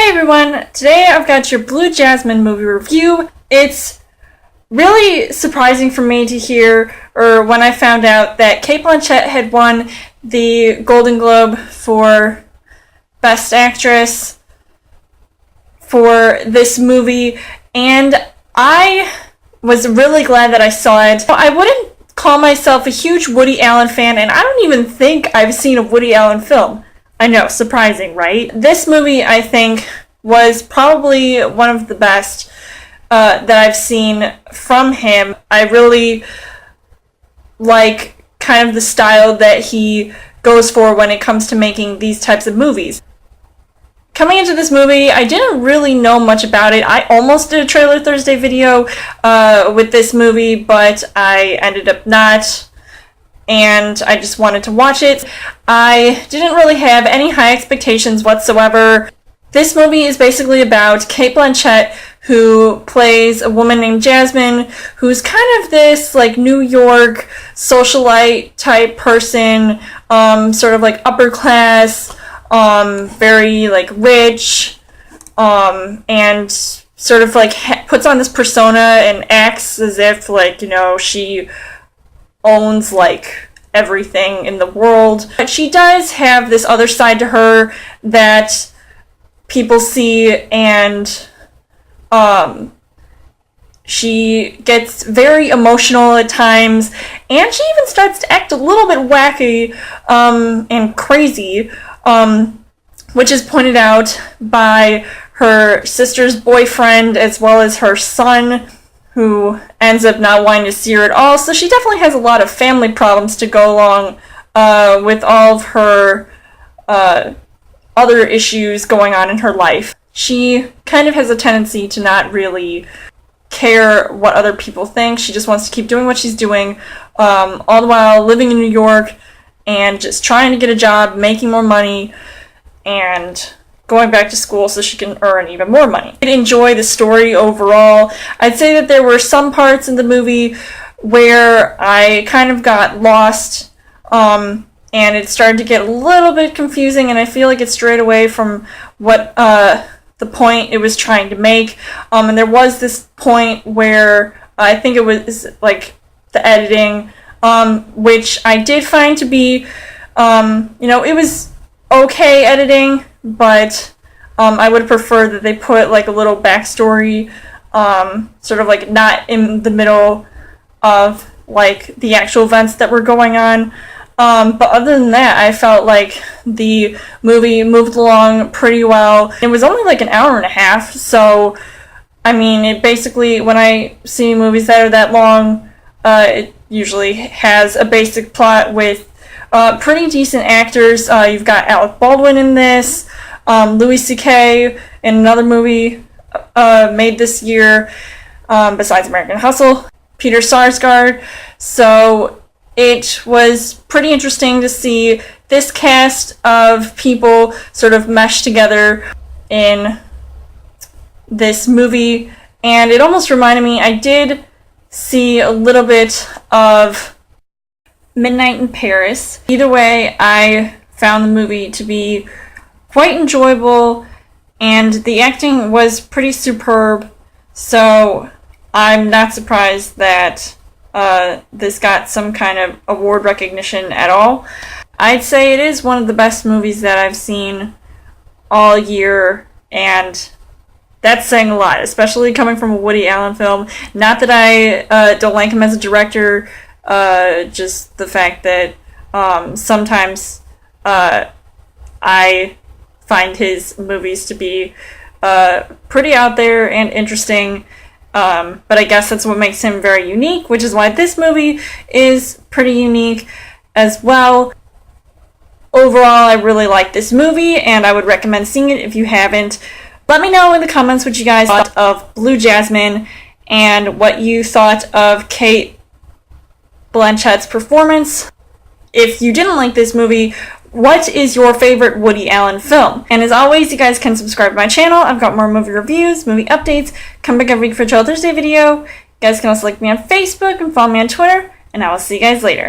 Hey everyone, today I've got your Blue Jasmine movie review. It's really surprising for me to hear, or when I found out that Cate Blanchett had won the Golden Globe for Best Actress for this movie, and I was really glad that I saw it. I wouldn't call myself a huge Woody Allen fan, and I don't even think I've seen a Woody Allen film. I know, surprising, right? This movie, I think, was probably one of the best that I've seen from him. I really like kind of the style that he goes for when it comes to making these types of movies. Coming into this movie, I didn't really know much about it. I almost did a Trailer Thursday video with this movie, but I ended up not. And I just wanted to watch it. I didn't really have any high expectations whatsoever. This movie is basically about Cate Blanchett, who plays a woman named Jasmine, who's kind of this like New York socialite type person, sort of like upper class, very like rich, and sort of like puts on this persona and acts as if like, you know, she owns like everything in the world. But she does have this other side to her that people see, and she gets very emotional at times, and she even starts to act a little bit wacky and crazy, which is pointed out by her sister's boyfriend as well as her son, who ends up not wanting to see her at all. So she definitely has a lot of family problems to go along with all of her other issues going on in her life. She kind of has a tendency to not really care what other people think. She just wants to keep doing what she's doing, all the while living in New York and just trying to get a job, making more money, and going back to school so she can earn even more money. I enjoy the story overall. I'd say that there were some parts in the movie where I kind of got lost, and it started to get a little bit confusing, and I feel like it strayed away from what the point it was trying to make. And there was this point where I think it was like the editing, which I did find to be, it was okay editing, but I would prefer that they put like a little backstory, sort of like not in the middle of like the actual events that were going on. But other than that, I felt like the movie moved along pretty well. It was only like an hour and a half, so I mean, it basically, when I see movies that are that long, it usually has a basic plot with pretty decent actors. You've got Alec Baldwin in this, Louis C.K. in another movie made this year, besides American Hustle, Peter Sarsgaard. So it was pretty interesting to see this cast of people sort of mesh together in this movie, and it almost reminded me, I did see a little bit of Midnight in Paris. Either way, I found the movie to be quite enjoyable, and the acting was pretty superb, so I'm not surprised that this got some kind of award recognition at all. I'd say it is one of the best movies that I've seen all year, and that's saying a lot, especially coming from a Woody Allen film. Not that I don't like him as a director, just the fact that sometimes I find his movies to be pretty out there and interesting, but I guess that's what makes him very unique, which is why this movie is pretty unique as well. Overall, I really like this movie, and I would recommend seeing it if you haven't. Let me know in the comments what you guys thought of Blue Jasmine and what you thought of Cate Blanchett's performance. If you didn't like this movie, what is your favorite Woody Allen film? And as always, you guys can subscribe to my channel. I've got more movie reviews, movie updates. Come back every week for a Trailer Thursday video. You guys can also like me on Facebook and follow me on Twitter, and I will see you guys later.